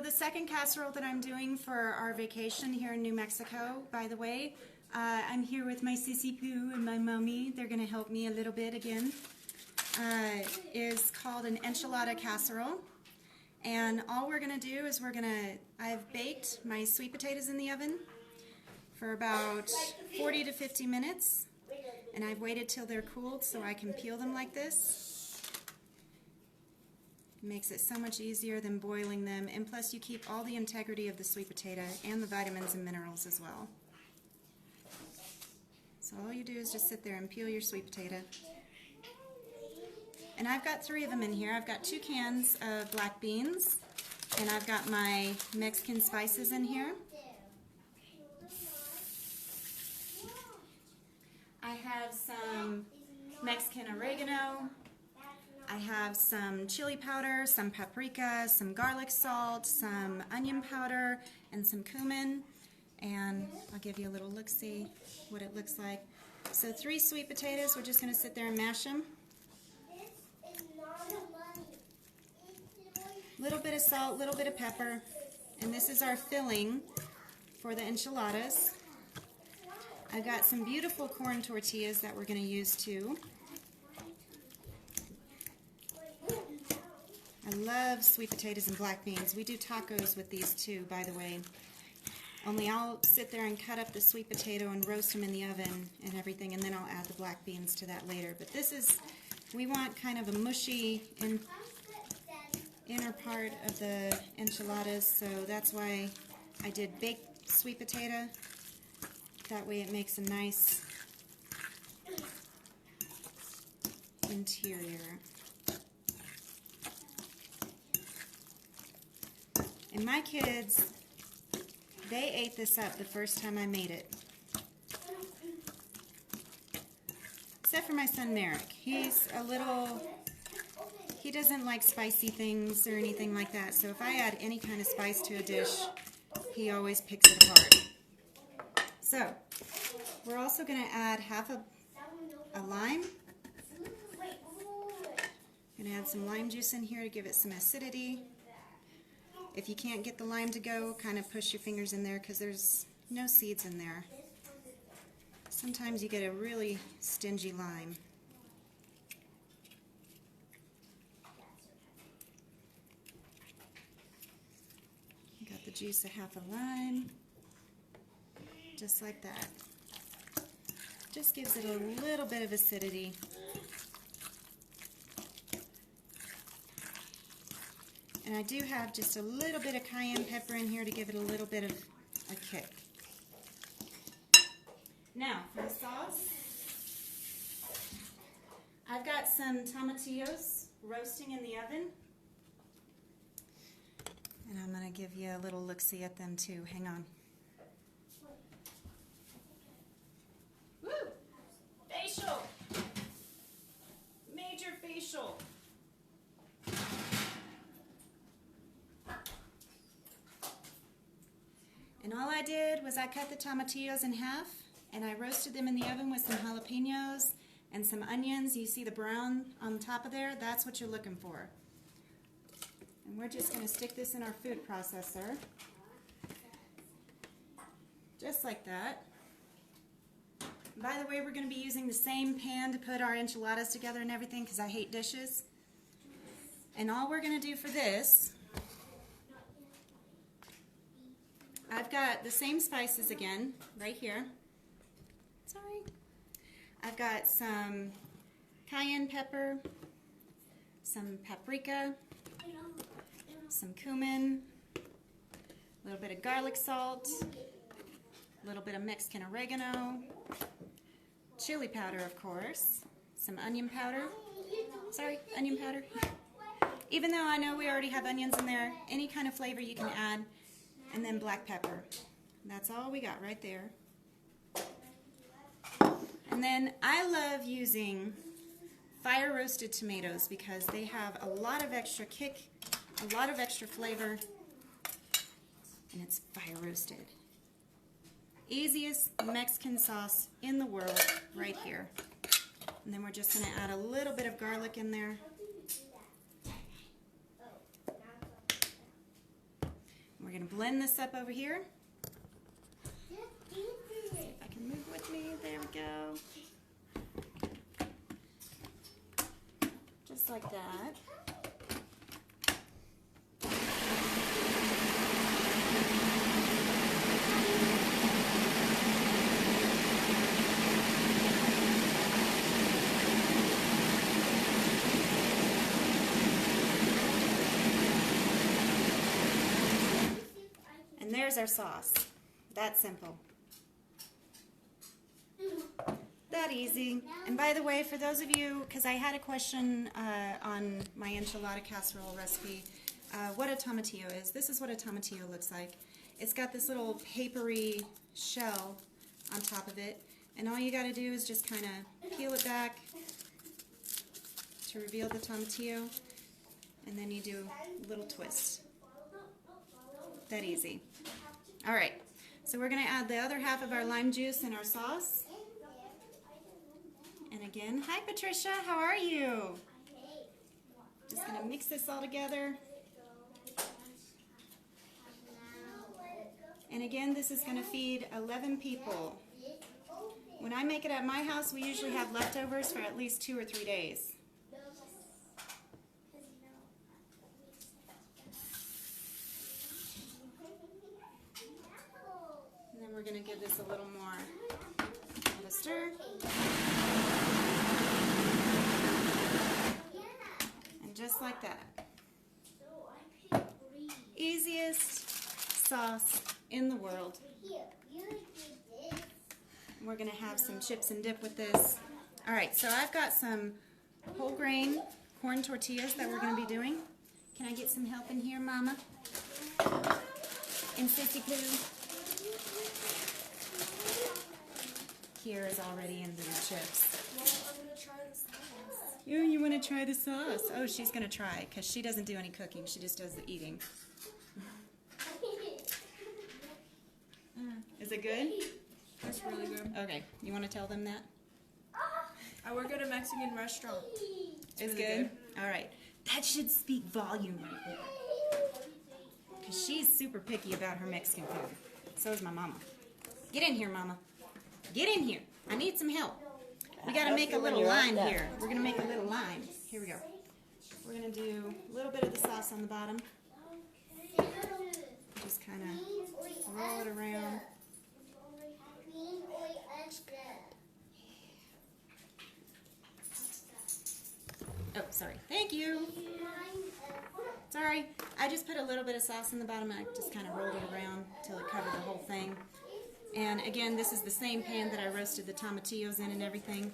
So the second casserole that I'm doing for our vacation here in New Mexico, by the way, I'm here with my sissy poo and my mommy. They're going to help me a little bit again. Is called an enchilada casserole. And all we're going to do is I've baked my sweet potatoes in the oven for about 40 to 50 minutes. And I've waited till they're cooled so I can peel them like this. It makes it so much easier than boiling them, and plus you keep all the integrity of the sweet potato and the vitamins and minerals as well. So all you do is just sit there and peel your sweet potato. And I've got 3 of them in here. I've got 2 cans of black beans, and I've got my Mexican spices in here. I have some Mexican oregano. I have some chili powder, some paprika, some garlic salt, some onion powder, and some cumin. And I'll give you a little look-see what it looks like. So 3 sweet potatoes, we're just going to sit there and mash them. A little bit of salt, a little bit of pepper. And this is our filling for the enchiladas. I've got some beautiful corn tortillas that we're going to use too. I love sweet potatoes and black beans. We do tacos with these too, by the way. Only I'll sit there and cut up the sweet potato and roast them in the oven and everything, and then I'll add the black beans to that later. But this is, we want kind of a mushy inner part of the enchiladas, so that's why I did baked sweet potato. That way it makes a nice interior. And my kids, they ate this up the first time I made it. Except for my son Merrick. He doesn't like spicy things or anything like that. So if I add any kind of spice to a dish, he always picks it apart. So, we're also going to add half a lime. I'm going to add some lime juice in here to give it some acidity. If you can't get the lime to go, kind of push your fingers in there because there's no seeds in there. Sometimes you get a really stingy lime. You got the juice of half a lime. Just like that. Just gives it a little bit of acidity. And I do have just a little bit of cayenne pepper in here to give it a little bit of a kick. Now, for the sauce, I've got some tomatillos roasting in the oven. And I'm going to give you a little look-see at them too. Hang on. Woo! Facial! Major facial! And all I did was I cut the tomatillos in half and I roasted them in the oven with some jalapenos and some onions. You see the brown on top of there? That's what you're looking for. And we're just going to stick this in our food processor. Just like that. And by the way, we're going to be using the same pan to put our enchiladas together and everything because I hate dishes. And all we're going to do for this, I've got the same spices again, right here. Sorry. I've got some cayenne pepper, some paprika, some cumin, a little bit of garlic salt, a little bit of Mexican oregano, chili powder, of course, some onion powder. Sorry, onion powder. Even though I know we already have onions in there, any kind of flavor you can add. And then black pepper. That's all we got right there. And then I love using fire roasted tomatoes because they have a lot of extra kick, a lot of extra flavor, and it's fire roasted. Easiest Mexican sauce in the world right here. And then we're just going to add a little bit of garlic in there. going to blend this up over here. See if I can move with me. There we go. Just like that. And there's our sauce. That simple. That easy. And by the way, for those of you, because I had a question on my enchilada casserole recipe, what a tomatillo is. This is what a tomatillo looks like. It's got this little papery shell on top of it, and all you got to do is just kind of peel it back to reveal the tomatillo, and then you do a little twist. That easy. All right, so we're going to add the other half of our lime juice in our sauce. And again, hi Patricia, how are you? Just going to mix this all together. And again, this is going to feed 11 people. When I make it at my house, we usually have leftovers for at least 2 or 3 days. And then we're going to give this a little more of a stir. And just like that. Easiest sauce in the world. We're going to have some chips and dip with this. Alright, so I've got some whole grain corn tortillas that we're going to be doing. Can I get some help in here, Mama? And Sissy Poo? Here is already in the chips. You want to try the sauce? Oh, she's going to try because she doesn't do any cooking. She just does the eating. Is it good? That's really good. Okay, you want to tell them that? I work at a Mexican restaurant. It's really good? Alright. That should speak volume right there. Because she's super picky about her Mexican food. So is my mama. Get in here, Mama. Get in here. I need some help. We got to make a little line here. We're going to make a little line. Here we go. We're going to do a little bit of the sauce on the bottom. Just kind of roll it around. Oh, sorry. Thank you. Sorry. I just put a little bit of sauce in the bottom. I just kind of rolled it around until it covered the whole thing. And again, this is the same pan that I roasted the tomatillos in and everything.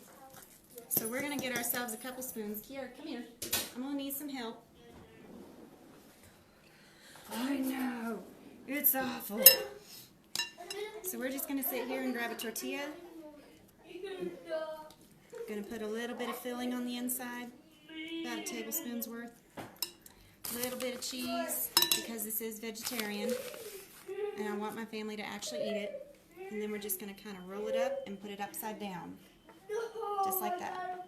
So we're going to get ourselves a couple spoons. Kiara, come here. I'm going to need some help. I know. It's awful. So we're just going to sit here and grab a tortilla. Going to put a little bit of filling on the inside. About a tablespoon's worth. A little bit of cheese because this is vegetarian. And I want my family to actually eat it. And then we're just going to kind of roll it up and put it upside down. Just like that.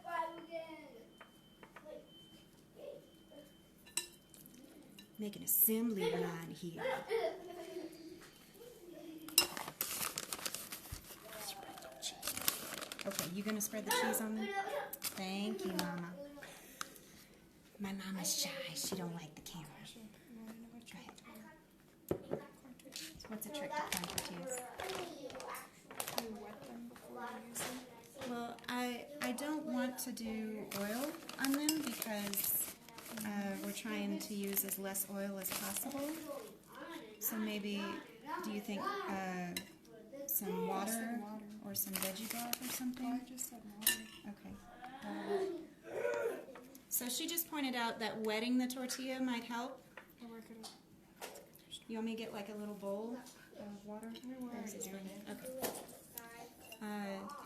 Make an assembly line here. Okay, you going to spread the cheese on them? Thank you, Mama. My mama's shy. She don't like the camera. Go ahead. What's a trick to corn tortillas? You wet them before you use them? Well, I don't want to do oil on them because we're trying to use as less oil as possible. So maybe, do you think some water or some veggie broth or something? I just said water. Okay. So she just pointed out that wetting the tortilla might help. I'll work it up. You want me to get like a little bowl of water? Okay.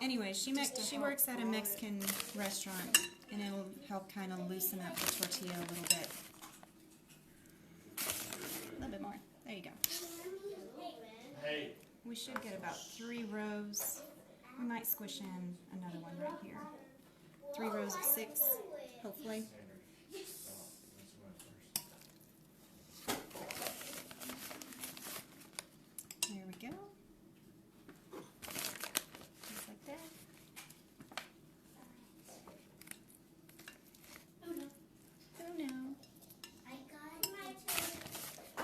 Anyway, she works at a Mexican restaurant, and it'll help kind of loosen up the tortilla a little bit. A little bit more. There you go. We should get about 3 rows. We might squish in another one right here. 3 rows of 6, hopefully.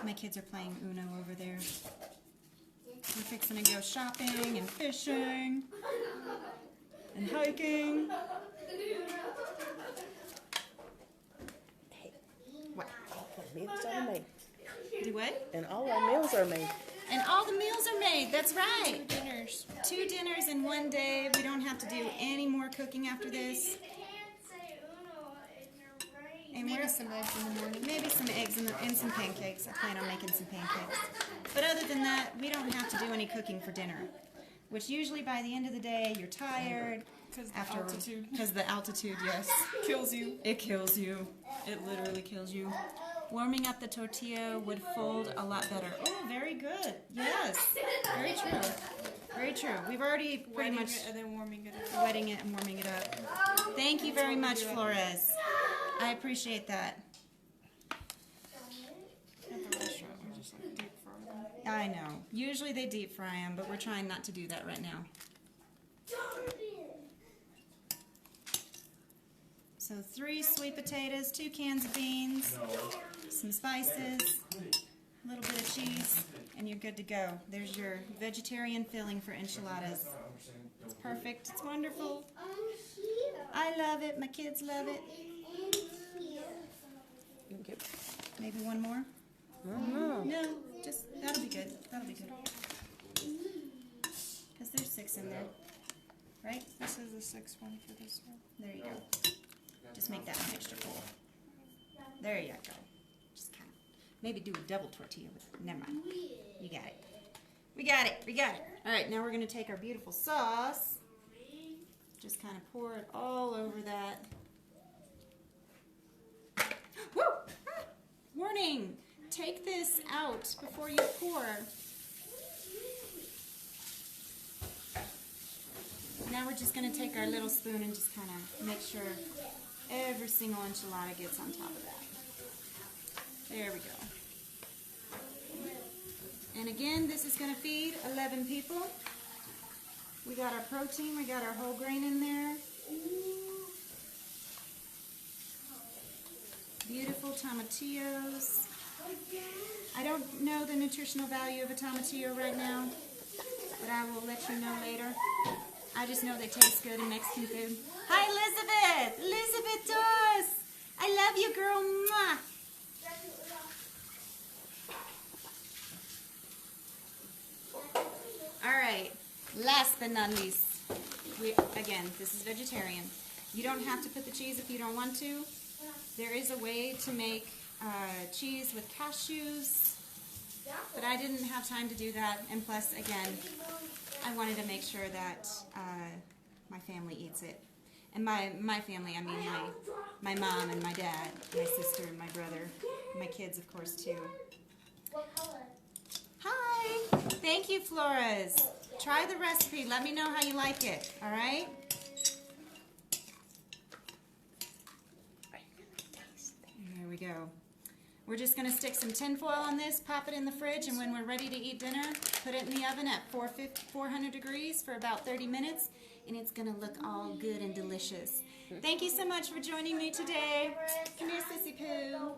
My kids are playing Uno over there. We're fixing to go shopping and fishing and hiking. What? Meals are made. Do what? And all our meals are made. And all the meals are made. That's right. Dinners. 2 dinners in one day. We don't have to do any more cooking after this. And Maybe some eggs in the morning. maybe some eggs and some pancakes. I plan on making some pancakes. But other than that, we don't have to do any cooking for dinner. Which usually by the end of the day, you're tired. Because the altitude Because the altitude, yes. kills you. It kills you. It literally kills you. Warming up the tortilla would fold a lot better. Oh, very good. Yes. Very true. Very true. We've already pretty Wetting much it and then warming it up. wetting it and warming it up. Thank you very much, Flores. I appreciate that. At the restaurant, we just like deep fry them. I know. Usually they deep fry them, but we're trying not to do that right now. So 3 sweet potatoes, 2 cans of beans, some spices, a little bit of cheese, and you're good to go. There's your vegetarian filling for enchiladas. It's perfect. It's wonderful. I love it. My kids love it. Maybe one more? No, just, that'll be good. That'll be good. Because there's 6 in there, right? This is the 6th one for this one. There you go. Just make that mixture full. There you go. Just kind of, maybe do a double tortilla with it. Never mind. You got it. We got it. We got it. All right, now we're going to take our beautiful sauce. Just kind of pour it all over that. Woo! Ah! Warning! Take this out before you pour. Now we're just going to take our little spoon and just kind of make sure every single enchilada gets on top of that. There we go. And again, this is going to feed 11 people. We got our protein, we got our whole grain in there. Beautiful tomatillos. I don't know the nutritional value of a tomatillo right now, but I will let you know later. I just know they taste good in Mexican food. Hi, Elizabeth! Elizabeth Doss! I love you, girl. Mwah! All right. Last but not least, again, this is vegetarian. You don't have to put the cheese if you don't want to. There is a way to make cheese with cashews, but I didn't have time to do that. And plus, again, I wanted to make sure that my family eats it. And my family, I mean my mom and my dad, my sister and my brother, my kids, of course, too. Hi! Thank you, Flores. Try the recipe. Let me know how you like it, all right? There we go. We're just going to stick some tin foil on this, pop it in the fridge, and when we're ready to eat dinner, put it in the oven at 400 degrees for about 30 minutes, and it's going to look all good and delicious. Thank you so much for joining me today. Come here, Sissy Poo.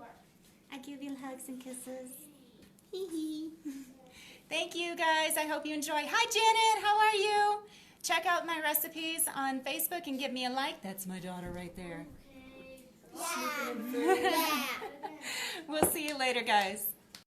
I give you hugs and kisses. Hee hee. Thank you, guys. I hope you enjoy. Hi, Janet. How are you? Check out my recipes on Facebook and give me a like. That's my daughter right there. Yeah. We'll see you later, guys.